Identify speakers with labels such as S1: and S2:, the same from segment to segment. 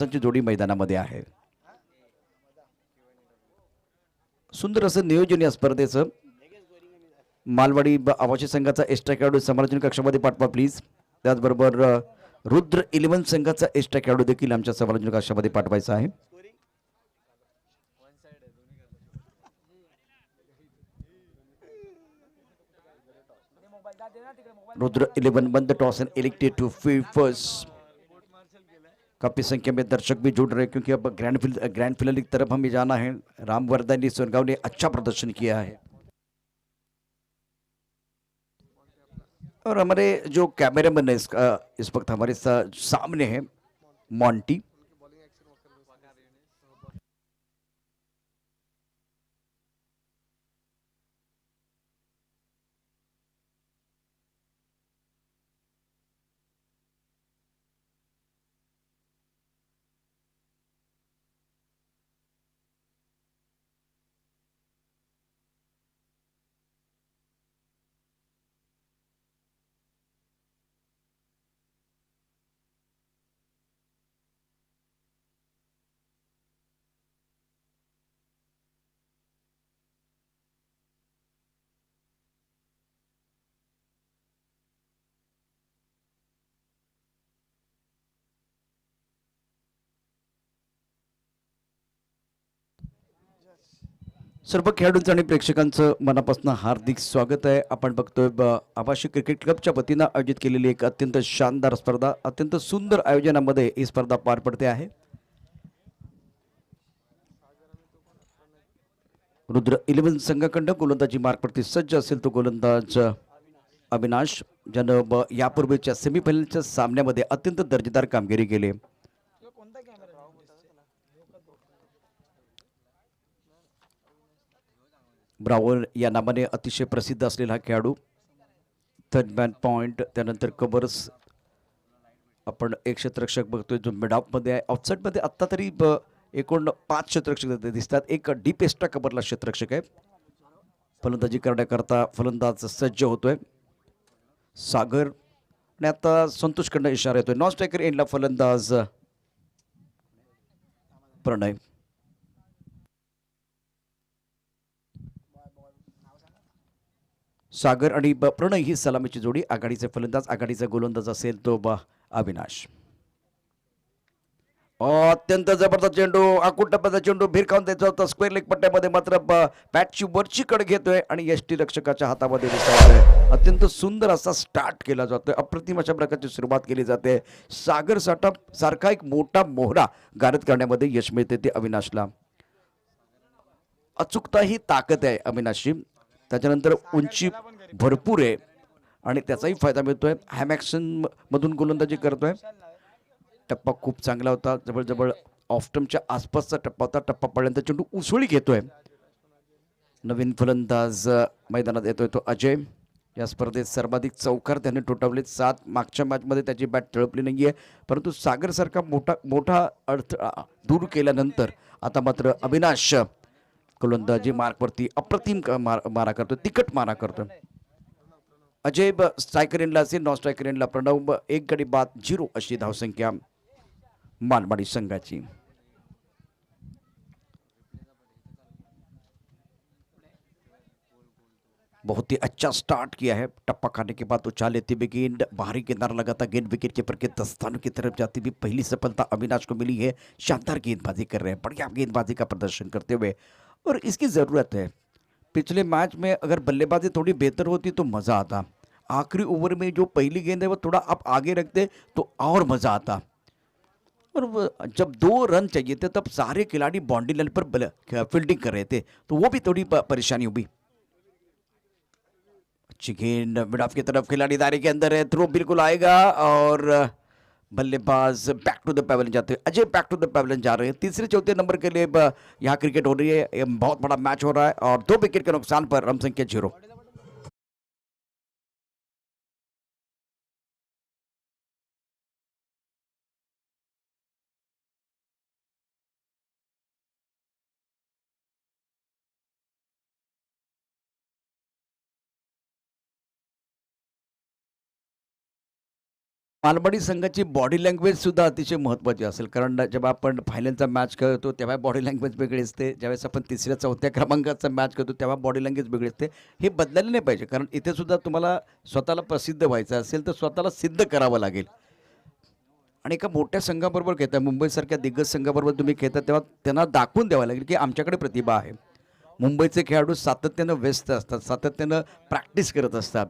S1: ची जोडी मैदानामध्ये आहे. सुंदर असं नियोजन या स्पर्धेचं. मालवाडी आवासी संघाचा एक्स्ट्रा खेळाडू समालोचन कक्षामध्ये पाठवा प्लीज. त्याचबरोबर रुद्र 11 संघाचा एक्स्ट्रा खेळाडू देखील आमच्या समालोचन कक्षामध्ये पाठवायचा आहे. रुद्र 11 बंद toss and elected to field first. काफी संख्या में दर्शक भी जुड़ रहे हैं क्योंकि अब ग्रैंड फिनाले की तरफ हमें जाना है. रामवर्धन सोनगांव ने अच्छा प्रदर्शन किया है और हमारे जो कैमरामैन है इस वक्त हमारे सामने है मॉन्टी. सर्व खेळाडूंचं आणि प्रेक्षकांचं मनापासून हार्दिक स्वागत आहे. आपण बघतोय आवासी क्रिकेट क्लबच्या वतीनं आयोजित केलेली एक अत्यंत शानदार स्पर्धा, अत्यंत सुंदर आयोजनामध्ये ही स्पर्धा पार पडते आहे. रुद्र 11 संघाकडून गोलंदाजी मार्कवरती सज्ज असेल तो गोलंदाज अविनाश, ज्यानं यापूर्वीच्या सेमीफायनलच्या सामन्यामध्ये अत्यंत दर्जेदार कामगिरी केली. ब्रावर या नावाने अतिशय प्रसिद्ध असलेला हा खेळाडू. थर्ड मॅन पॉइंट, त्यानंतर कव्हर्स. आपण एक क्षेत्ररक्षक बघतोय जो मिड ऑफमध्ये आहे. ऑफसाईडमध्ये आत्ता तरी एकूण 5 क्षेत्ररक्षक दिसतात. एक डीप एक्स्ट्रा कव्हरला क्षेत्ररक्षक आहे. फलंदाजी करण्याकरता फलंदाज सज्ज होतोय सागर, आणि आता संतोषकडनं इशारा येतोय. नॉन स्ट्रायकर एंडला फलंदाज प्रणय. सागर आणि प्रणय ही सलामीची जोडी. आघाडीचे फलंदाज, आघाडीचा गोलंदाज असेल तो अविनाश. अत्यंत जबरदस्त चेंडू, आकुट टप्प्याचा चेंडू भिरकावून द्यायचा होता स्क्वेअर लेग पट्ट्यामध्ये, मात्र बॅटची वरची कड घेतोय आणि यष्टी रक्षकाच्या हातामध्ये दिसतोय. अत्यंत सुंदर असा स्टार्ट केला जातोय. अप्रतिम अशा प्रकारची सुरुवात केली जाते. सागर सारखा एक मोठा मोहरा गारद करण्यामध्ये यश मिळते ते अविनाशला. अचूकता ही ताकद आहे अविनाशची. त्याच्यानंतर उंची भरपूर आहे आणि त्याचाही फायदा मिळतोय. हॅमॅक्शन मधून गोलंदाजी करतोय. टप्पा खूप चांगला होता, जवळजवळ ऑफस्टमच्या आसपासचा टप्पा होता. टप्पा पडल्यानंतर चेंडू उसळी घेतोय. नवीन फलंदाज मैदानात येतोय तो अजय. या स्पर्धेत सर्वाधिक चौकार त्याने ठोठावले 7. मागच्या मॅचमध्ये त्याची बॅट तळपली नाहीये, परंतु सागरसारखा मोठा अडथळा दूर केल्यानंतर आता मात्र अविनाश गोलंदाजी मार्कवरती अप्रतिम मारा करतोय, तिकट मारा करतोय. अजय स्ट्रायकर एंडला असेल, नॉन स्ट्रायकर एंडला प्रणव. 1 गडी बाद 0 अशी धावसंख्या मालवाड़ी संघाची. बहुत ही अच्छा स्टार्ट किया है. टप्पा खाने के बाद उछाल लेती हुई गेंद बाहरी किनारा लगाता, गेंद विकेट कीपर के दस्तानों की तरफ जाती हुई पहली सफलता अविनाश को मिली है. शानदार गेंदबाजी कर रहे हैं, बढ़िया गेंदबाजी का प्रदर्शन करते हुए, और इसकी ज़रूरत है. पिछले मैच में अगर बल्लेबाजी थोड़ी बेहतर होती तो मज़ा आता. आखिरी ओवर में जो पहली गेंद है वो थोड़ा आप आगे रखते तो और मज़ा आता. और जब 2 रन चाहिए थे तब सारे खिलाड़ी बाउंड्री लाइन पर फील्डिंग कर रहे थे, तो वो भी थोड़ी परेशानी हुई. अच्छी गेंद मिड ऑफ की तरफ, खिलाड़ी दायरे के अंदर है, थ्रो बिल्कुल आएगा और बल्लेबाज बैक टू द पैवेलियन जाते हैं. Ajay back to the pavilion जा रहे हैं. तीसरे चौथे नंबर के लिए यहाँ क्रिकेट हो रही है. बहुत बड़ा मैच हो रहा है और 2 विकेट के नुकसान पर रन संख्या 0. मालवणी संघाची बॉडी लँग्वेज सुद्धा अतिशय महत्त्वाची असेल, कारण जेव्हा आपण फायनलचा मॅच खेळतो तेव्हा बॉडी लँग्वेज वेगळी असते, ज्यावेळेस आपण तिसऱ्या चौथ्या क्रमांकाचा मॅच खेळतो तेव्हा बॉडी लँग्वेज वेगळी असते. हे बदलायला नाही पाहिजे, कारण इथे सुद्धा तुम्हाला स्वतःला प्रसिद्ध व्हायचं असेल तर स्वतःला सिद्ध करावं लागेल. आणि एका मोठ्या संघाबरोबर खेळता, मुंबईसारख्या दिग्गज संघाबरोबर तुम्ही खेळता, तेव्हा त्यांना दाखवून द्यावं लागेल की आमच्याकडे प्रतिभा आहे. मुंबईचे खेळाडू सातत्यानं व्यस्त असतात, सातत्यानं प्रॅक्टिस करत असतात,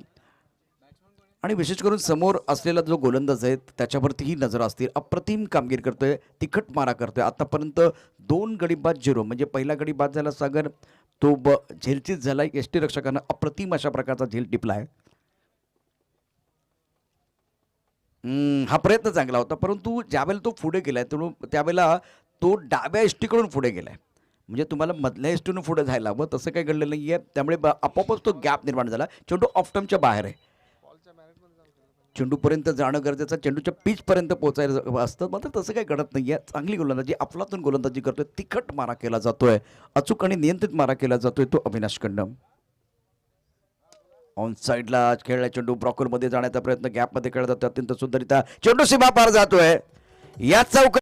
S1: आणि विशेष करून समोर असलेला जो गोलंदाज आहे त्याच्यावरतीही नजर असतील. अप्रतिम कामगिरी करतोय, तिखट मारा करतोय. आतापर्यंत 2 गडी बाद 0, म्हणजे पहिला गडी बाद झाला सागर, तो झेलचीच झाला. यष्टीरक्षकानं अप्रतिम अशा प्रकारचा झेल टिपला आहे. हा प्रयत्न चांगला होता, परंतु ज्यावेळेला तो पुढे गेलाय त्यावेळेला तो डाव्या एसटीकडून पुढे गेलाय. म्हणजे तुम्हाला मधल्या एसटीनं पुढे जायला हवं, तसं काही घडलेलं नाहीये. त्यामुळे आपोआपच तो गॅप निर्माण झाला. चेंडू ऑफ टर्मच्या बाहेर आहे. चेंडूपर्यंत जाणं गरजेचं, चेंडूच्या पिचपर्यंत पोहोचायचं असतं, मात्र तसं काही घडत नाहीये. चांगली गोलंदाजी, अफलातून गोलंदाजी करतोय, तिखट मारा केला जातोय, अचूक आणि नियंत्रित मारा केला जातोय तो अविनाश खंडम. ऑन साईडला खेळला चेंडू, ब्रॉकरमध्ये जाण्याचा प्रयत्न, गॅपमध्ये खेळला जातो अत्यंत सुंदररित्या. चेंडू सीमा पार जातोय या चौक.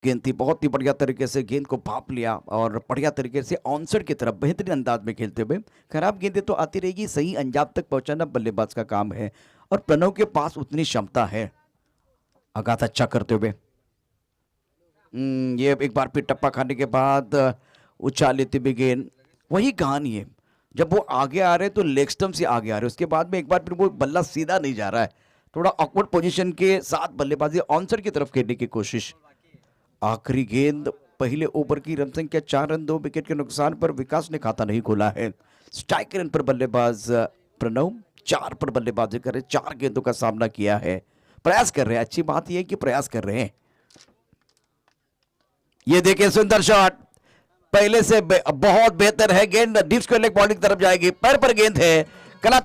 S1: गेंद थी, बहुत ही बढ़िया तरीके से गेंद को भाप लिया और बढ़िया तरीके से ऑनसाइड की तरफ बेहतरीन अंदाज में खेलते हुए। खराब गेंदें तो आती रहेगी, सही अंजाम तक पहुंचाना बल्लेबाज का काम है और प्रणव के पास उतनी क्षमता है। आगाज अच्छा करते हुए ये एक बार फिर टप्पा खाने के बाद उछाल लेती हुई गेंद। वही कहानी है, जब वो आगे आ रहे हैं तो लेग स्टंप से आगे आ रहे हैं, उसके बाद में एक बार फिर वो बल्ला सीधा नहीं जा रहा है, थोड़ा ऑकवर्ड पोजीशन के साथ बल्लेबाजी ऑनसाइड की तरफ खेलने की कोशिश। आखिरी गेंद, पहले ओवर की रन संख्या 4 रन 2 विकेट के नुकसान पर विकास ने खाता नहीं खोला है। स्ट्राइक रेट पर बल्लेबाज प्रणव 4 पर बल्लेबाजी कर रहे, 4 गेंदों का सामना किया है, प्रयास कर रहे हैं। अच्छी बात यह है कि प्रयास कर रहे हैं। ये देखिए सुंदर शॉट, पहले से बहुत बेहतर है। गेंद डीप स्क्वायर लेग बॉलिंग तरफ जाएगी, पैर पर गेंद है, कला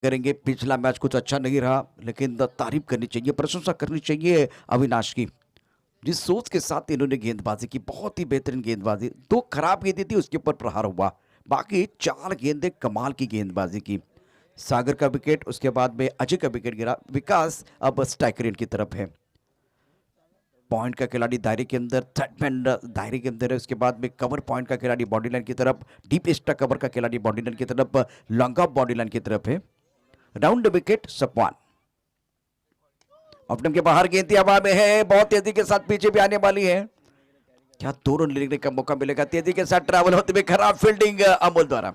S1: करेंगे। पिछला मैच कुछ अच्छा नहीं रहा, लेकिन तारीफ करनी चाहिए, प्रशंसा करनी चाहिए अविनाश की। जिस सोच के साथ इन्होंने गेंदबाजी की, बहुत ही बेहतरीन गेंदबाजी। 2 खराब गेंदें थी, उसके ऊपर प्रहार हुआ, बाकी 4 गेंदें कमाल की गेंदबाजी की। सागर का विकेट, उसके बाद में अजय का विकेट गिरा। विकास अब स्ट्राइक रेट की तरफ है। पॉइंट का खिलाड़ी दायरे के अंदर, थर्ड मैन दायरे के अंदर है, उसके बाद में कवर पॉइंट का खिलाड़ी बॉडी लाइन की तरफ, डीप एक्स्ट्रा कवर का खिलाड़ी बॉडी लाइन की तरफ, लॉन्ग ऑफ बॉडी लाइन की तरफ है। राउंड विकेट सपवान। ऑफ के बाहर गेंद हवा में है, बहुत तेजी के साथ पीछे भी आने वाली है। क्या 2 रन लेने का मौका मिलेगा? तेजी के साथ ट्रैवल होते हुए खराब फील्डिंग अमोल द्वारा।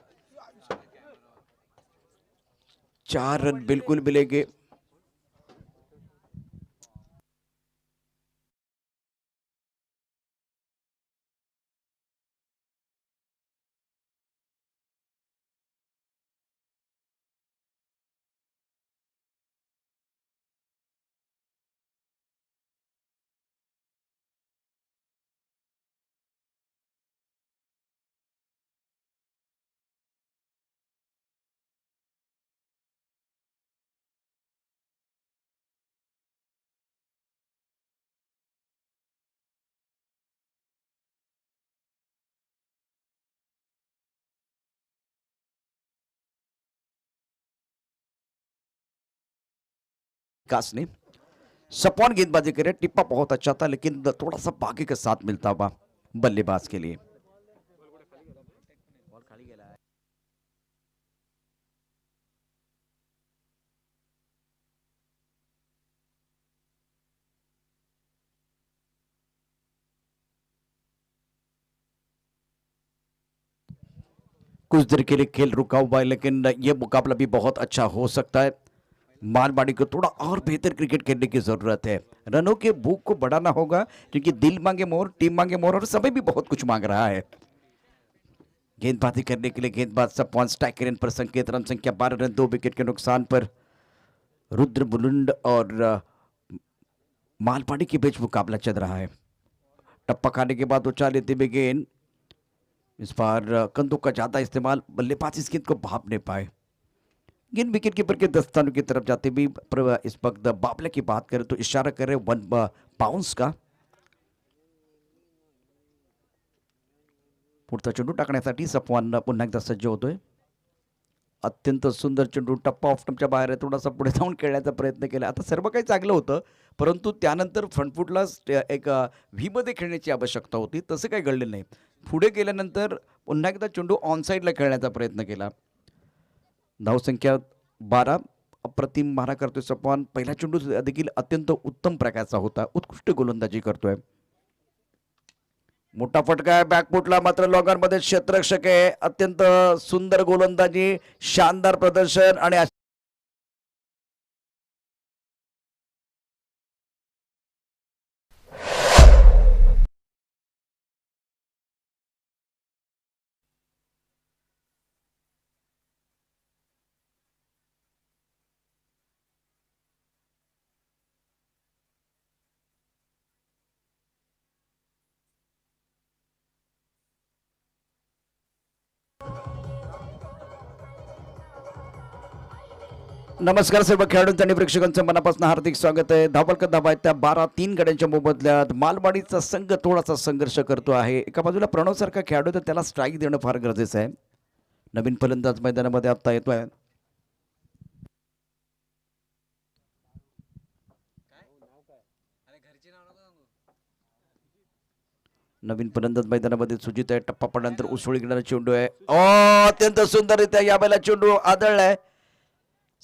S1: 4 रन बिल्कुल मिलेंगे। विकास ने सपॉन गेंदबाजी करे, टिप्पा बहुत अच्छा था, लेकिन थोड़ा सा भाग्य के साथ मिलता हुआ बल्लेबाज के लिए। कुछ देर के लिए खेल रुका हुआ है, लेकिन ये मुकाबला भी बहुत अच्छा हो सकता है। मालवाड़ी को थोड़ा और बेहतर क्रिकेट खेलने की जरूरत है। रनों के भूख को बढ़ाना होगा, क्योंकि दिल मांगे मोर, टीम मांगे मोर, और समय भी बहुत कुछ मांग रहा है। गेंदबाजी करने के लिए गेंदबाज सपवान स्ट्राइकर पर संकेत, रन संख्या 12 रन 2 विकेट के नुकसान पर। रुद्र बुलुंड और मालवाड़ी के बीच मुकाबला चल रहा है। टप्पा खाने के बाद उछाल लेते हुए गेंद, इस बार कंधों का ज्यादा इस्तेमाल, बल्लेबाज इस गेंद को भाप नहीं पाए। गेंद विकेट कीपर के दस्तानों की तरफ जाते भी। इस वक्त बाबले की बात करें तो इशारा कर रहे 1 बाउंस का। पुढचा चेंडू टाकण्यासाठी सपवान पुन्हा एकदा सज्ज होतोय। अत्यंत सुंदर चेंडू, टप्पा ऑफ स्टंपच्या बाहेर आहे, थोडासा पुढे जाऊन खेळण्याचा प्रयत्न केला। आता सर्व काही चांगलं होतं, परंतु त्यानंतर फ्रंटफुटला एक व्ही मध्ये खेळण्याची आवश्यकता होती, तसं काही घडलेलं नाही। पुढे गेल्यानंतर पुन्हा एकदा चेंडू ऑन साईडला खेळण्याचा प्रयत्न केला। धावसंख्या 12, अप्रतिम मारा करतोय सपवान। पहिला चेंडू देखील अत्यंत उत्तम प्रकारचा होता, उत्कृष्ट गोलंदाजी करतोय। मोठा फटका आहे बॅकफुटला, मात्र लॉंगर मध्ये क्षेत्ररक्षक आहे। अत्यंत सुंदर गोलंदाजी, शानदार प्रदर्शन आणि नमस्कार सर्व खेळाडूंचं आणि प्रेक्षकांचं मनापासून हार्दिक स्वागत आहे। धावफलक धावा आहेत त्या 12-3 गड्यांच्या मोबदल्यात मालवाडीचा संघ थोडासा संघर्ष करतो आहे। एका बाजूला प्रणव सारखा खेळाडू, तर त्याला स्ट्राईक देणं फार गरजेचं आहे। नवीन फलंदाज मैदानामध्ये आता येतोय। नवीन फलंदाज मैदानामध्ये सुजित आहे। टप्पा पडल्यानंतर उसळी घेणारा चेंडू आहे, अत्यंत सुंदररित्या यावेळेला चेंडू आदळलाय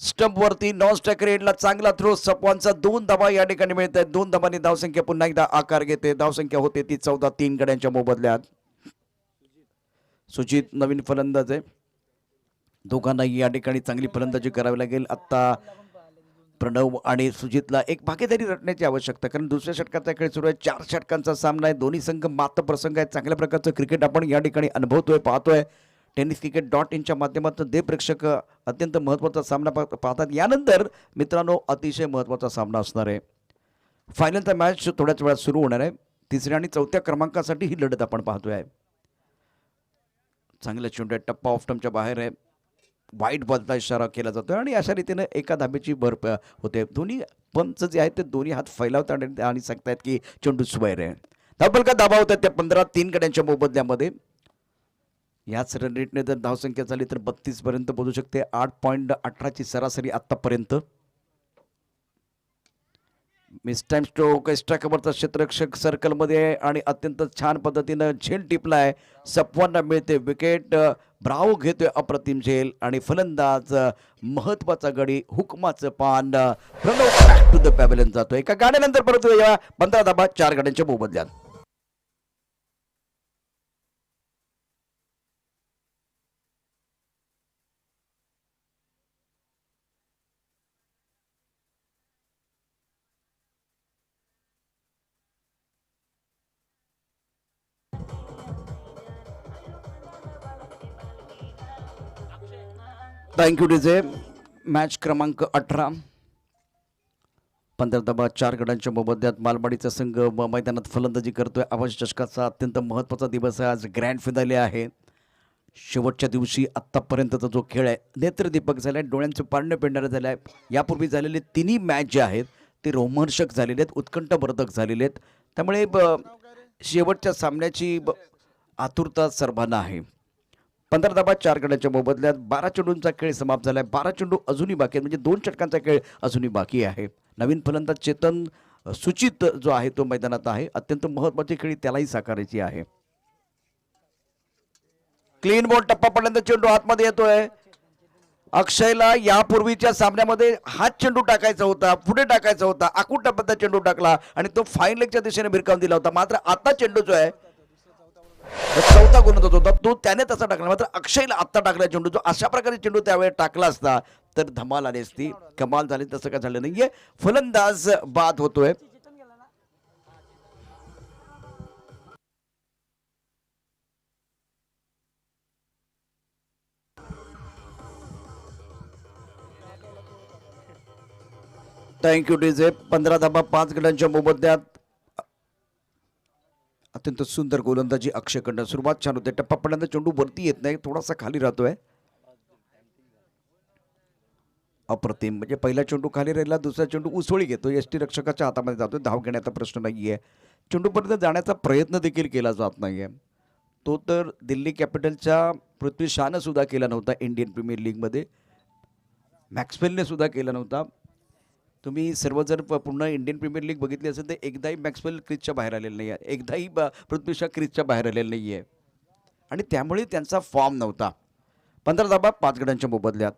S1: स्टंप वरती। नॉन स्ट्रायकर एंडला चांगला थ्रो, सपवानचा 2 धावा या ठिकाणी मिळत आहेत। 2 धावांनी धावसंख्या पुन्हा एकदा आकार घेते। धावसंख्या होते ती 14-3 गड्यांच्या मोबदल्यात। सुजित नवीन फलंदाज आहे, दोघांनाही या ठिकाणी चांगली फलंदाजी करावी लागेल। आता प्रणव आणि सुजितला एक भागीदारी रचण्याची आवश्यकता, कारण दुसऱ्या षटकाचा खेळ सुरू आहे। 4 षटकांचा सामना आहे, दोन्ही संघ मात्र प्रसंग आहेत। चांगल्या प्रकारचं क्रिकेट आपण या ठिकाणी अनुभवतोय, पाहतोय। tenniscricket.in माध्यमातून दे प्रेक्षक अत्यंत महत्त्वाचा सामना पाहतात। यानंतर मित्रांनो अतिशय महत्त्वाचा सामना असणार आहे। फायनलचा मॅच थोड्याच वेळात सुरू होणार आहे। 3ऱ्या आणि 4थ्या क्रमांकासाठी ही लढत आपण पाहतोय। चांगला चेंडू टप्पा ऑफ स्टंपच्या बाहेर आहे, वाईट बॉलचा इशारा केला जातोय आणि अशा रीतीने एका धाब्याची भर होते। दोन्ही पंच जे आहेत ते दोन्ही हात फैलावतात आणि सांगतायत की चेंडू स्क्वेअर आहे। धावफलक धावा होतात त्या 15-3 गड्यांच्या मोबदल्यामध्ये। याच रन रेटने जर धावसंख्या झाली तर 32 पर्यंत पोहोचू शकते। 8.18 ची सरासरी आतापर्यंत। मिस टाइम स्ट्रोक, एक्स्ट्रा कव्हरचा क्षेत्ररक्षक सर्कल मध्ये आहे आणि अत्यंत छान पद्धतीनं झेल टिपलाय। सपवानला मिळते विकेट, ब्रावो घेतोय अप्रतिम झेल आणि फलंदाज महत्वाचा गडी हुकमाचं पान Pranav back to the pavilion जातोय। एका गाड्यानंतर परत 15 धाबा 4 गड्यांच्या मोबदल्यात। Thank you DJ. मॅच क्रमांक 18, 15 धाबा 4 गड्यांच्या मोबदल्यात मालवाडीचा संघ मैदानात फलंदाजी करतोय। आवाज चषकाचा अत्यंत महत्त्वाचा दिवस आहे, आज ग्रँड फिनाले आहे। शेवटच्या दिवशी आत्तापर्यंतचा जो खेळ आहे नेत्रदीपक झालाय, डोळ्यांचे पारणे पेडणारे झाले। यापूर्वी झालेले तिन्ही मॅच जे आहेत ते रोमहर्षक झालेले आहेत, उत्कंठवर्धक झालेले आहेत। त्यामुळे शेवटच्या सामन्याची आतुरता सर्वांना आहे। 15 धाबा 4 गड्यांच्या मोबदल्यात 12 चेंडूंचा खेळ समाप्त झालाय। 12 चेंडू अजूनही बाकी आहेत, म्हणजे 2 षटकांचा खेळ अजूनही बाकी आहे। नवीन फलंदाज चेतन सुचित जो आहे तो मैदानात आहे। अत्यंत महत्त्वाची खेळी त्यालाही साकारायची आहे। क्लीन बॉल, टप्पा पडल्यानंतर चेंडू आतमध्ये येतोय। अक्षयला यापूर्वीच्या सामन्यामध्ये हात चेंडू टाकायचा होता, पुढे टाकायचा होता, आखूड टप्प्यात चेंडू टाकला आणि तो फाईन लेगच्या दिशेने भिरकावून दिला होता। मात्र आता चेंडू जो आहे चौथा गोलंदाज होता तो त्याने तसा टाकला, मात्र अक्षयला आत्ता टाकला चेंडू, जो अशा प्रकारे चेंडू त्यावेळेस टाकला असता तर धमाल आली असती, कमाल झाली. तसं काय झालं नाहीये. फलंदाज बाद होतोय. Thank you DJ. 15 धाबा 5 गड्यांच्या मोबदल्यात. अत्यंत सुंदर गोलंदाजी अक्षयकडनं. सुरुवात छान होते. टप्पा पडल्यानंतर चेंडू वरती येत नाही, थोडासा खाली राहतोय. अप्रतिम. म्हणजे पहिला चेंडू खाली राहिला, दुसरा चेंडू उसळी घेतो, यष्टी रक्षकाच्या हातामध्ये जातोय. धाव घेण्याचा प्रश्न नाहीये. चेंडूपर्यंत जाण्याचा प्रयत्न देखील केला जात नाहीये. तो तर दिल्ली कॅपिटलच्या पृथ्वी शानं सुद्धा केला नव्हता इंडियन प्रीमियर लीगमध्ये. मॅक्सवेलने सुद्धा केला नव्हता. तुम्ही सर्व जर पूर्ण इंडियन प्रीमियर लीग बघितली असेल तर एकदाही मॅक्सवेल क्रीजच्या बाहेर आलेला नाही आहे, एकदाही पृथ्वी शा क्रीजच्या बाहेर आलेला नाही आहे, आणि त्यामुळे त्यांचा फॉर्म नव्हता. 15 धाबा 5 गड्यांच्या मोबदल्यात.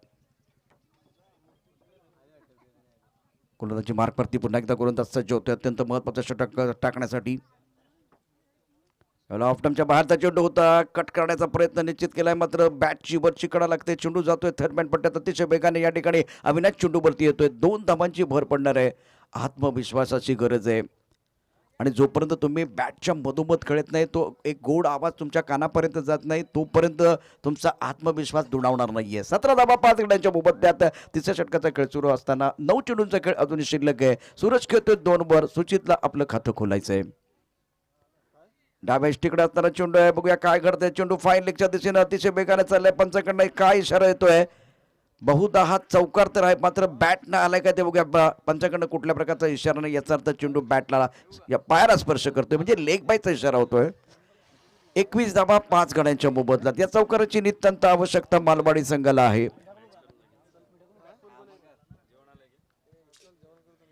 S1: गोलंदाजी मार्कवरती पुन्हा एकदा गोलंदाज सज्ज होतोय अत्यंत महत्त्वाचा षटक टाकण्यासाठी. ऑफ टर्मच्या बाहेरचा चेंडू होता, कट करण्याचा प्रयत्न निश्चित केलाय, मात्र बॅटची वरची कडा लागते. चेंडू जातोय थर्डमॅन पट्ट्यात अतिशय वेगाने. या ठिकाणी अविनाश चेंडूवरती येतोय. 2 धावांची भर पडणार आहे. आत्मविश्वासाची गरज आहे, आणि जोपर्यंत तुम्ही बॅटच्या मधोमध खेळत नाही, तो एक गोड आवाज तुमच्या कानापर्यंत जात नाही, तोपर्यंत तुमचा आत्मविश्वास दुणावणार नाहीये. 17 धाबा 5 गड्यांच्या मोबदल्यात. तिसऱ्या षटकाचा खेळ सुरू असताना 9 चेंडूंचा खेळ अजूनही शिल्लक आहे. सूरज खेळतोय 2 वर. सुचितला आपलं खातं खोलायचंय. डाव्या इष्टीकडे असताना चेंडू आहे, बघूया काय घडतंय. चेंडू फाईन लेगच्या दिशेने अतिशय वेगाने चाललाय. पंचाकडनं काय इशारा येतोय. बहुधा हा चौकार तर आहे, मात्र बॅट न आलाय का ते बघूया. पंचाकडनं कुठल्या प्रकारचा इशारा नाही, याचा अर्थ चेंडू बॅटला या पायाला स्पर्श करतोय, म्हणजे लेग बायचा इशारा होतोय. 21 धाबा 5 गड्यांच्या मोबदल्यात. या चौकाराची नितांत आवश्यकता मालवाडी संघाला आहे.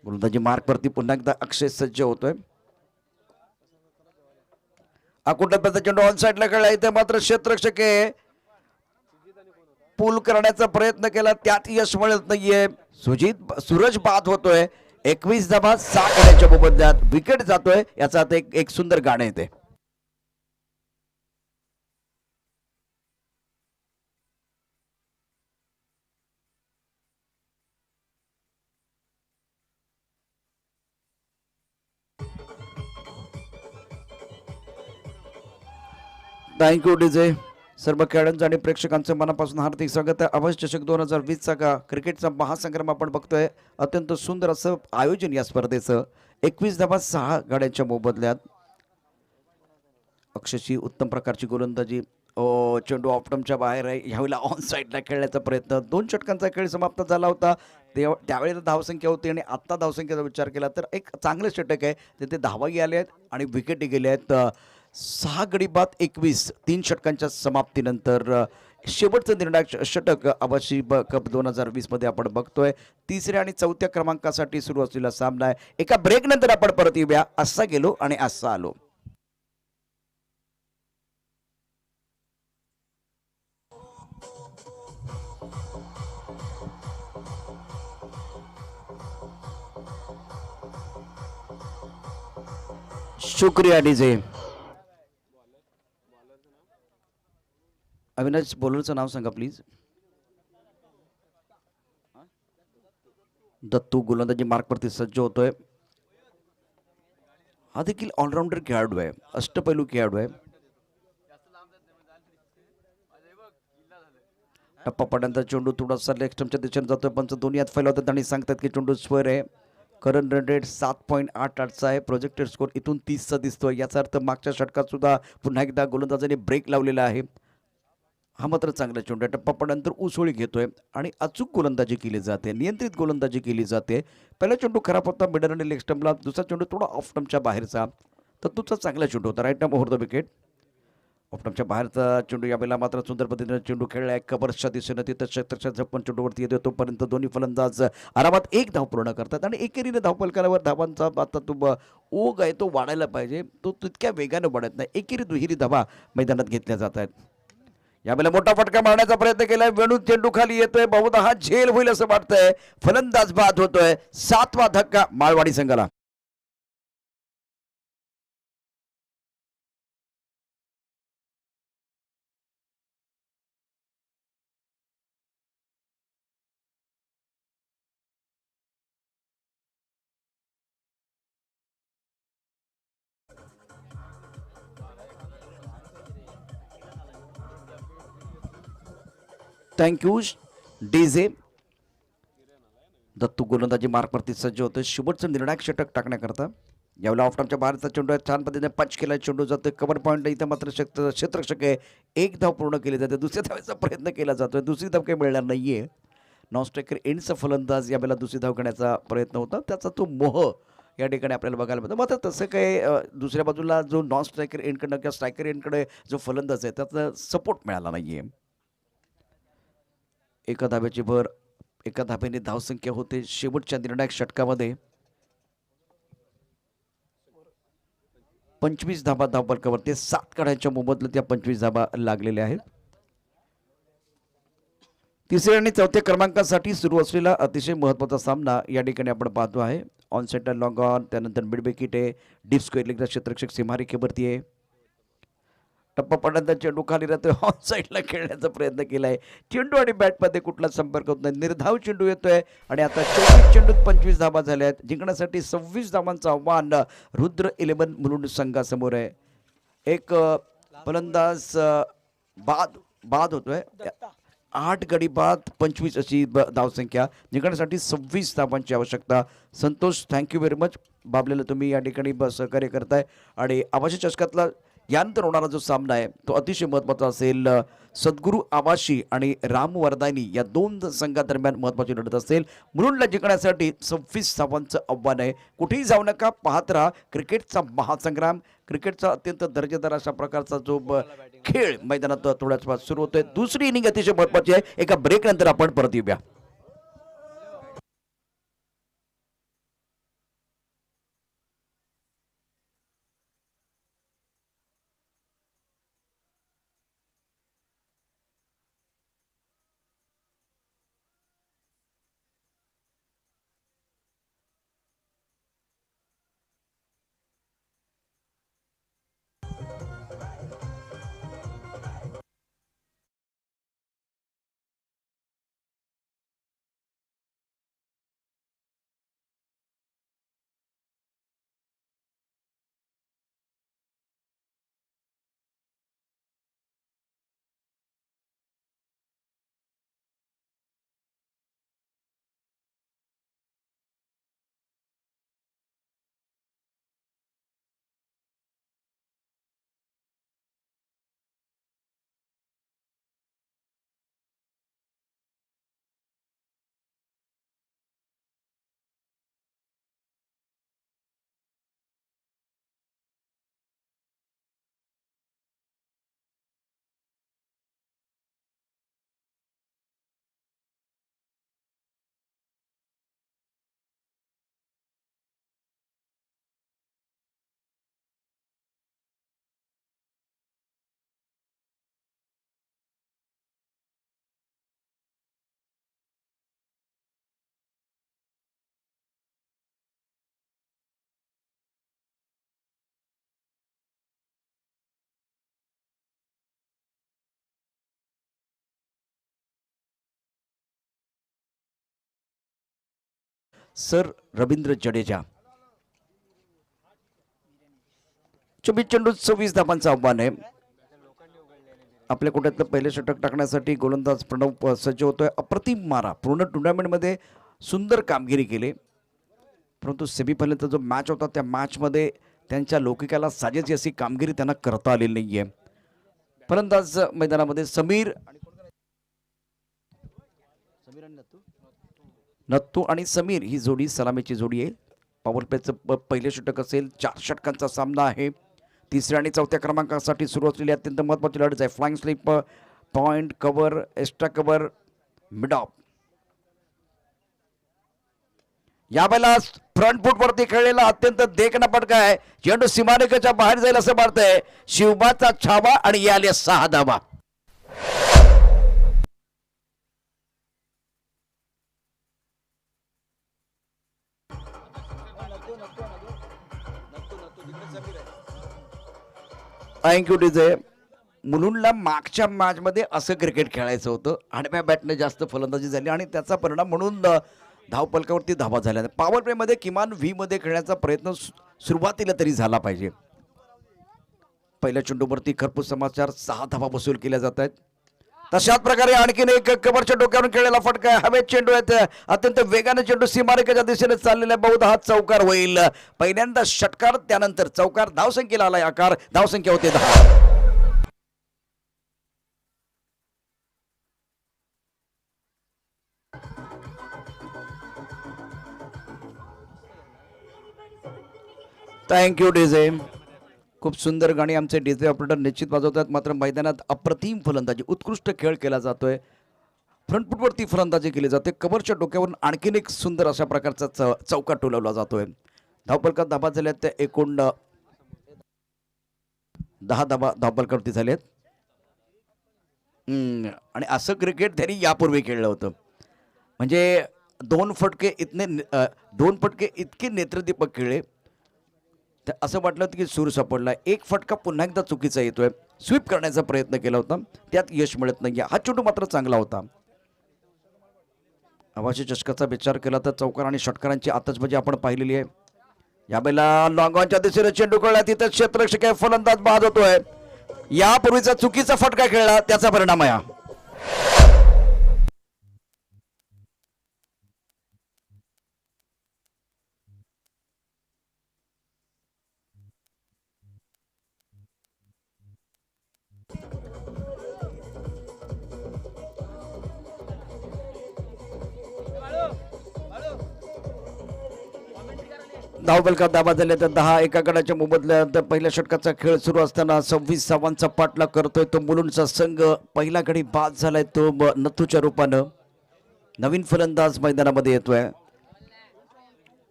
S1: गोलंदाजी मार्कवरती पुन्हा एकदा अक्षय सज्ज होतोय. कुठल्यापर्यंत चेंडू ऑन साईडला खेळला, इथे मात्र क्षेत्ररक्षक पूल करण्याचा प्रयत्न केला, त्यात यश मिळत नाहीये. सूरज बाद होतोय. 21 धाबा 6 गड्यांच्या मोबदल्यात. विकेट जातोय, याचा आता एक सुंदर गाणं येते. Thank you DJ. सर्व खेळाडूंचं आणि प्रेक्षकांचं मनापासून हार्दिक स्वागत आहे. अभय चषक 2020चा का क्रिकेटचा महासंग्राम आपण बघतोय. अत्यंत सुंदर असं आयोजन या स्पर्धेचं. 21 धाबा 6 गड्यांच्या मोबदल्यात. अक्षयची उत्तम प्रकारची गोलंदाजी. चेंडू ऑफ टर्मच्या बाहेर आहे. ह्यावेळेला ऑन साईडला खेळण्याचा प्रयत्न. 2 षटकांचा खेळ समाप्त झाला होता. त्यावेळेला धावसंख्या होती, आणि आत्ता धावसंख्येचा विचार केला तर एक चांगलं षटक आहे. तिथे धावाही आले आहेत आणि विकेटही गेले आहेत. 6 गडी बाद 21. 3 षटकांच्या समाप्तीनंतर शेवटचं निर्णायक षटक आबाशी कप 2020 मध्ये आपण बघतोय. 3ऱ्या आणि 4थ्या क्रमांकासाठी सुरू असलेला सामना आहे. एका ब्रेक नंतर आपण परत येऊया. असा गेलो आणि असा आलो. शुक्रिया डीजे. अविनाश, बॉलरचं नाव सांगा प्लीज. दत्तू. गोलंदाजी मार्कवरती सज्ज होतोय. हा देखील ऑलराऊंडर खेळाडू आहे, अष्टपैलू खेळाडू आहे. टप्पा पड्यांचा चेंडू थोडासा लेग स्टंपच्या दिशेने जातोय. पंच दोन्ही हात फैलावतात आणि सांगतात की चेंडू स्क्वेअर आहे. करंट रन रेट 7.88चा आहे. प्रोजेक्टेड स्कोर इथून 30चा दिसतोय. याचा अर्थ मागच्या षटकात सुद्धा पुन्हा एकदा गोलंदाजाने ब्रेक लावलेला आहे. हा मात्र चांगला चेंडू. टप्पा पडल्यानंतर उसळी घेतोय आणि अचूक गोलंदाजी केली जाते, नियंत्रित गोलंदाजी केली जाते. पहिला चेंडू खराब होता मिडल आणि लेग स्टंपला. दुसरा चेंडू थोडा ऑफ स्टंपच्या बाहेरचा. तर तुझा चांगला चेंडू होता. Right time over the wicket. Off स्टंपच्या बाहेरचा चेंडू. यावेळेला मात्र सुंदर पद्धतीने चेंडू खेळलाय. कबर्सच्या दिशेनं तिथं क्षेत्ररक्षक झपकन चेंडूवरती येतो. तोपर्यंत दोन्ही फलंदाज आरामात 1 धाव पूर्ण करतात, आणि एकेरीने धावफलकावर धावांचा आता तो ओघ आहे तो वाढायला पाहिजे. तो तितक्या वेगाने वाढत नाही. एकेरी दुहेरी धावा मैदानात घेतल्या जात आहेत. यावेळेला मोठा फटका मारण्याचा प्रयत्न केलाय. वेणू चेंडू खाली येतोय. बहुधा हा झेल होईल असं वाटतंय. फलंदाज बाद होतोय. 7वा धक्का माळवाडी संघाला. Thank you DJ. दत्तू गोलंदाजी मार्कवरती सज्ज होते शेवटचं निर्णायक षटक टाकण्याकरता. यावेळेला ऑफटामच्या बाहेरचा चेंडू आहे, छान पद्धतीने पंच केला चेंडू जातोय कव्हर पॉईंट. इथं मात्र क्षेत्ररक्षक आहे, एक धाव पूर्ण केली जाते. दुसऱ्या धावेचा प्रयत्न केला जातोय, दुसरी धाव काही मिळणार नाहीये. नॉन स्ट्रायकर एंडचा फलंदाज यावेळेला दुसरी धाव घेण्याचा प्रयत्न होता, त्याचा तो मोह या ठिकाणी आपल्याला बघायला मिळतो. मात्र तसं काही दुसऱ्या बाजूला जो नॉन स्ट्रायकर एंडकडनं किंवा स्ट्रायकर एंडकडे जो फलंदाज आहे त्याचा सपोर्ट मिळाला नाहीये. एका धाब्याची भर, एका धाब्याने धावसंख्या होते शेवटच्या निर्णायक षटकामध्ये. 25 धाबा धावफलकावरती 7 काढायच्या मोबदल्यात त्या 25 धाबा लागलेल्या आहेत. तिसऱ्या आणि चौथ्या क्रमांकासाठी सुरू असलेला अतिशय महत्त्वाचा सामना या ठिकाणी आपण पाहतो आहे. ऑन सेंटर लॉंग ऑन, त्यानंतर मिड विकेट आहे, डीप स्क्वेअर लेगचा क्षेत्ररक्षक सीमारेखेवरती आहे. टप्पा पडल्यानंतर चेंडू खाली राहतोय, ऑन साईडला खेळण्याचा प्रयत्न केला आहे. चेंडू आणि बॅटमध्ये कुठला संपर्क होत नाही, निर्धाव चेंडू येतोय आणि आता 24 चेंडूत 25 धाबा झाल्या आहेत. जिंकण्यासाठी 26 धावांचं आव्हान रुद्र 11 मुलुंड संघासमोर आहे. एक फलंदाज बाद होतोय, 8 गडी बाद 25 अशी धावसंख्या. जिंकण्यासाठी 26 धावांची आवश्यकता. Santosh, thank you very much. बाबलेला तुम्ही या ठिकाणी सहकार्य करताय आणि आवाशी चषकातला यानंतर होणारा जो सामना आहे तो अतिशय महत्त्वाचा असेल. सद्गुरू आवाशी आणि राम वरदायनी या दोन संघादरम्यान महत्त्वाची लढत असेल. मुलुंडला जिंकण्यासाठी 26 धावांचं आव्हान आहे. कुठेही जाऊ नका, पाहत राहा क्रिकेटचा महासंग्राम. क्रिकेटचा अत्यंत दर्जेदार अशा प्रकारचा जो खेळ मैदानात थोड्याच वेळात सुरू होतोय. दुसरी इनिंग अतिशय महत्त्वाची आहे. एका ब्रेक नंतर आपण परत येऊया. सर रवींद्र जडेजा 24 चेंडूत 26 धावांचं आव्हान आहे. आपल्या कोट्यातलं पहिले षटक टाकण्यासाठी गोलंदाज प्रणव सज्ज होतोय. अप्रतिम मारा, पूर्ण टुर्नामेंटमध्ये सुंदर कामगिरी केली, परंतु सेमीफायनलचा जो मॅच होता त्या मॅचमध्ये त्यांच्या लौकिकाला साजेची अशी कामगिरी त्यांना करता आलेली नाहीये. फलंदाज मैदानामध्ये समीर नत्तू आणि समीर ही जोडी सलामीची जोडी आहे. पॉवर प्लेचं पहिले षटक असेल. 4 षटकांचा सामना आहे. तिसऱ्या आणि चौथ्या क्रमांकासाठी सुरू असलेली अत्यंत महत्त्वाची लढत आहे. Flying slip, point, cover, extra cover, mid of. यावेळेला फ्रंट फूट वरती खेळलेला अत्यंत देखणा फटका आहे. चेंडू सीमारेषेच्या बाहेर जाईल असं वाटतंय. शिवबाचा छावा आणि याले 6 धावा. Thank you DJ. मुलुंडला मागच्या मॅचमध्ये असं क्रिकेट खेळायचं होतं. आडव्या बॅटने जास्त फलंदाजी झाली आणि त्याचा परिणाम म्हणून धावपलकावरती धावा झाल्या. पॉवर प्लेमध्ये किमान व्ही मध्ये खेळण्याचा प्रयत्न सुरुवातीला तरी झाला पाहिजे. पहिल्या चेंडूवरती खरपूस समाचार 6 धावा वसूल केल्या जात आहेत. तशाच प्रकारे आणखीन एक कव्हरच्या डोक्यावरून खेळलेला फटका आहे. हवेत चेंडू आहे, अत्यंत वेगाने चेंडू सीमारेखेच्या दिशेने चाललेला बहुधा हा चौकार होईल. पहिल्यांदा षटकार, त्यानंतर चौकार. धावसंख्येला आलाय आकार. धावसंख्या होते 10. Thank you DJ. खूप सुंदर गाणी आमचे डीजे ऑपरेटर निश्चित वाजवतात. मात्र मैदानात अप्रतिम फलंदाजी, उत्कृष्ट खेळ केला जातोय. फ्रंट फुटवरती फलंदाजी केली जाते. कव्हरच्या डोक्यावरून आणखीन एक सुंदर अशा प्रकारचा चौका टोलवला जातोय. धावपलकात धाबा झाल्यात त्या एकूण 10 धावपलकावरती झालेत. आणि असं क्रिकेट त्यांनी यापूर्वी खेळलं होतं. म्हणजे 2 फटके इतके नेत्रदीपक खेळले तर असं वाटलं होतं की सूर सापडला. एक फटका पुन्हा एकदा चुकीचा येतोय. स्वीप करण्याचा प्रयत्न केला होता, त्यात यश मिळत नाही. हा चेंडू मात्र चांगला होता. आवाजी चषकाचा विचार केला तर चौकार आणि षटकारांची आतषबाजी आपण पाहिलेली आहे. यावेळेला लॉंगॉनच्या दिशेने चेंडू कळला, तिथे क्षेत्ररक्षक फलंदाज बाद होतोय. यापूर्वीचा चुकीचा फटका खेळला, त्याचा परिणाम आहे. धावपलकात दाबा झाले तर 10 एका गडाच्या मोबदल्यात. पहिल्या षटकाचा खेळ सुरू असताना 26 धावांचा पाठलाग करतोय तो मुलुंडचा संघ. पहिला गडी बाद झालाय तो नथूच्या रूपानं. नवीन फलंदाज मैदानामध्ये येतोय.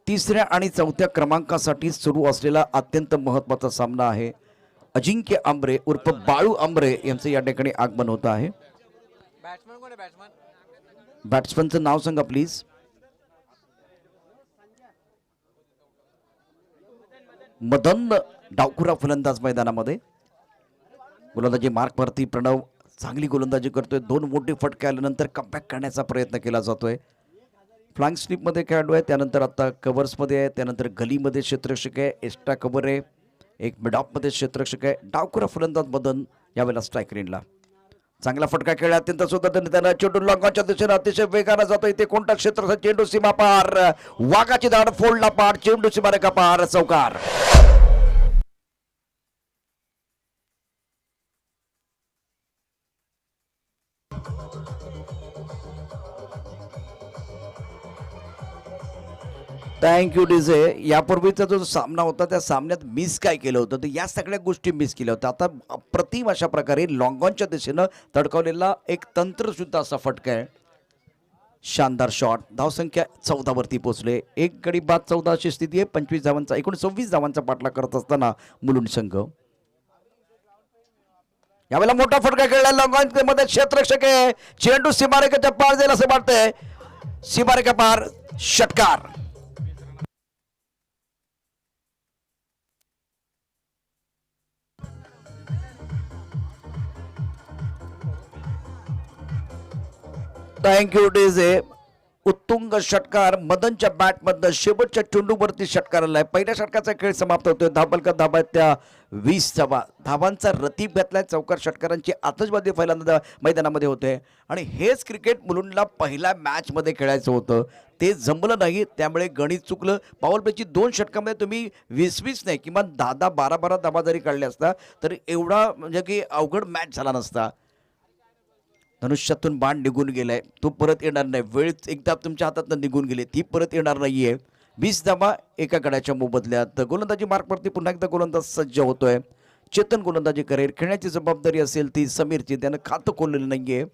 S1: तिसऱ्या आणि चौथ्या क्रमांकासाठी सुरू असलेला अत्यंत महत्वाचा सामना आहे. अजिंक्य आंबरे उर्फ बाळू आंबरे यांचं या ठिकाणी आगमन होत आहे. बॅट्समनचं नाव सांगा प्लीज. मदन डावखुरा फलंदाज मैदानामध्ये. गोलंदाजी मार्कवरती प्रणव चांगली गोलंदाजी करतोय. 2 मोठे फटके आल्यानंतर कमबॅक करण्याचा प्रयत्न केला जातोय. फ्लाइंग स्लिपमध्ये खेळाडू आहे, त्यानंतर आता कव्हर्समध्ये आहे, त्यानंतर गलीमध्ये क्षेत्ररक्षक आहे, एक्स्ट्रा कव्हर आहे, एक मिडऑफमध्ये क्षेत्ररक्षक आहे. डावखुरा फलंदाज मदन यावेळेला स्ट्राईक रेंजला. चांगला फटका खेळला, अत्यंत सुंदर. त्यानं चेंडू लॉंगॉनच्या दिशेने अतिशय वेगानं जातो. इथे कोणता क्षेत्र, चेंडू सीमा पार, वाघाची दाड फोडला पार, चेंडू सीमारेखा पार, चौकार. Thank you DJ. यापूर्वीचा जो सामना होता त्या सामन्यात मिस काय केलं होतं तर या सगळ्या गोष्टी मिस केल्या होत्या. आता अप्रतिम अशा प्रकारे लॉंगॉनच्या दिशेनं तडकवलेला एक तंत्रशुद्ध असा फटका आहे. शानदार शॉट. धावसंख्या 14 वरती पोहोचले. एक गडी बाद 14 अशी स्थिती आहे. 25 धावांचा, एकूण 26 धावांचा पाठलाग करत असताना मुलुंड संघ. यावेळेला मोठा फटका खेळला लॉंगॉन मध्ये, क्षेत्ररक्षक आहे, चेंडू सीमारेखेच्या पार जाईल असं वाटतंय. सीमारेखा पार, षटकार. Thank you DJ. उत्तुंग षटकार मदनच्या बॅटमधनं शेवटच्या चेंडूवरती षटकार आलाय. पहिल्या षटकाचा खेळ समाप्त होतोय. धावपलकात धाबा त्या 20 धावांचा रतीब घातलाय. चौकार षटकारांची आतषबाजी पहिल्यांदा मैदानामध्ये होते आणि हेच क्रिकेट मुलुंडला पहिल्या मॅचमध्ये खेळायचं होतं. ते जमलं नाही, त्यामुळे गणित चुकलं. पॉवरप्लेची 2 षटकामध्ये तुम्ही 20 नाही किंवा 10 12 धाबा जरी काढल्या असता तरी एवढा म्हणजे की अवघड मॅच झाला नसता. धनुष्यातून बाण निघून गेलाय, तो परत येणार नाही. वेळ एकदा तुमच्या हातातून निघून गेली, ती परत येणार नाहीये. 20 धावा एका गड्याच्या मोबदल्यात. गोलंदाजी मार्कवरती पुन्हा एकदा गोलंदाज सज्ज होतोय. चेतन गोलंदाजी करेल. खेळण्याची जबाबदारी असेल ती समीरची, त्यानं खातं खोललेलं नाहीये.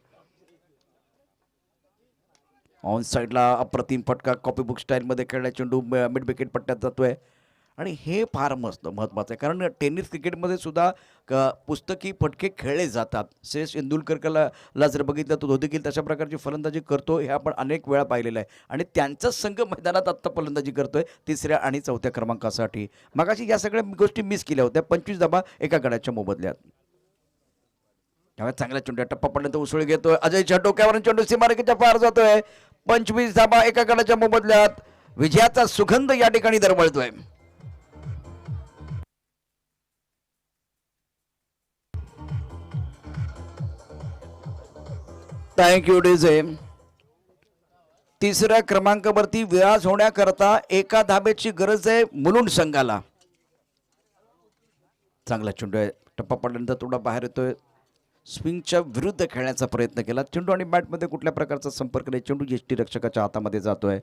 S1: ऑन साईडला अप्रतिम फटका, कॉपी बुक स्टाईलमध्ये खेळण्या चेंडू मिड विकेट पट्ट्यात जातोय. आणि हे फार महत्त्वाचं आहे, कारण टेनिस क्रिकेटमध्ये सुद्धा पुस्तकी फटके खेळले जातात. श्रेयस इंदुलकरला जर बघितलं तर तो देखील तशा प्रकारची फलंदाजी करतो, हे आपण अनेक वेळा पाहिलेलं आहे. आणि त्यांचाच संघ मैदानात आत्ता फलंदाजी करतोय 3ऱ्या आणि 4थ्या क्रमांकासाठी. मगाशी या सगळ्या गोष्टी मिस केल्या होत्या. 25 धावा एका गड्याच्या मोबदल्यात. त्यामुळे चांगल्या चेंडू टप्पा पडल्यानंतर उसळी घेतोय. अजयच्या डोक्यावरून चेंडू सीमारेखेच्या पार जातोय. 25 धावा एका गड्याच्या मोबदल्यात. विजयाचा सुगंध या ठिकाणी दरवळतोय. Thank you DJ. तिसऱ्या क्रमांकावरती विराज होण्याकरता एका धाब्याची गरज आहे मुलुंड संघाला. चांगला चेंडू आहे, टप्पा पडल्यानंतर थोडा बाहेर येतोय. स्विंगच्या विरुद्ध खेळण्याचा प्रयत्न केला. चेंडू आणि बॅटमध्ये कुठल्या प्रकारचा संपर्क नाही. चेंडू यष्टीरक्षकाच्या हातामध्ये जातोय.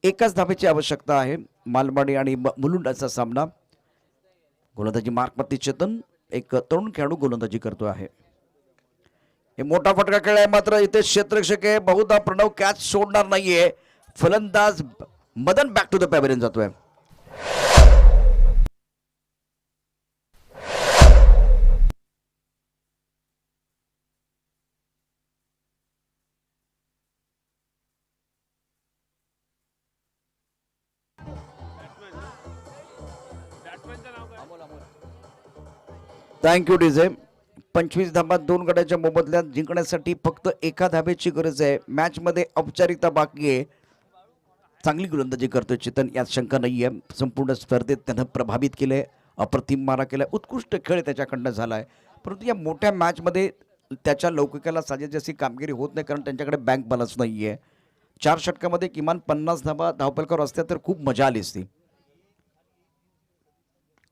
S1: एकाच धाब्याची आवश्यकता आहे. मालवाडी आणि मुलुंड असा सामना. गोलंदाजी मार्कवरती चेतन, एक तरुण खेळाडू गोलंदाजी करतो आहे. हे मोठा फटका खेळ आहे, मात्र इथे क्षेत्ररक्षक आहे. बहुधा प्रणव कॅच सोडणार नाहीये. फलंदाज Madan back to the pavilion जातोय. Thank you DJ. 25 धाबात 2 गड्याच्या मोबदल्यात जिंकण्यासाठी फक्त एका धाब्याची गरज आहे. मॅच मध्ये औपचारिकता बाकी आहे. चांगली गोलंदाजी करतोय चेतन, यात शंका नाहीये. संपूर्ण स्पर्धेत त्यानं प्रभावित केलंय, अप्रतिम मारा केलाय, उत्कृष्ट खेळ त्याच्याकडनं झालाय. परंतु या मोठ्या मॅच मध्ये त्याच्या लौकिकाला साजेची अशी कामगिरी होत नाही, कारण त्यांच्याकडे बँक बॅलन्स नाहीये. 4 षटकामध्ये किमान 50 धाबा धावपलकर असत्या तर खूप मजा आली असती.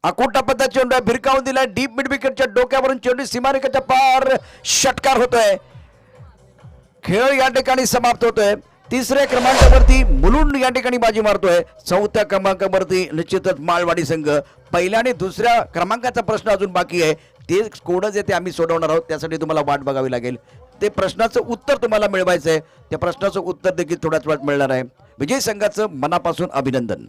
S1: अकोटा पद्धत चेंडू भिरकावून दिलाय. डीप मिड विकेटच्या डोक्यावरून चेंडू सीमारेखेच्या पार षटकार होतोय. खेळ या ठिकाणी समाप्त होतोय. तिसऱ्या क्रमांकावरती मुलुंड या ठिकाणी बाजी मारतोय. चौथ्या क्रमांकावरती निश्चितच मालवाडी संघ. पहिल्या आणि दुसऱ्या क्रमांकाचा प्रश्न अजून बाकी आहे. ते कोडच आहे, ते आम्ही सोडवणार आहोत. त्यासाठी तुम्हाला वाट बघावी लागेल. ते प्रश्नाचं उत्तर तुम्हाला मिळवायचं आहे. त्या प्रश्नाचं उत्तर देखील थोड्याच वेळात मिळणार आहे. विजय संघाचं मनापासून अभिनंदन.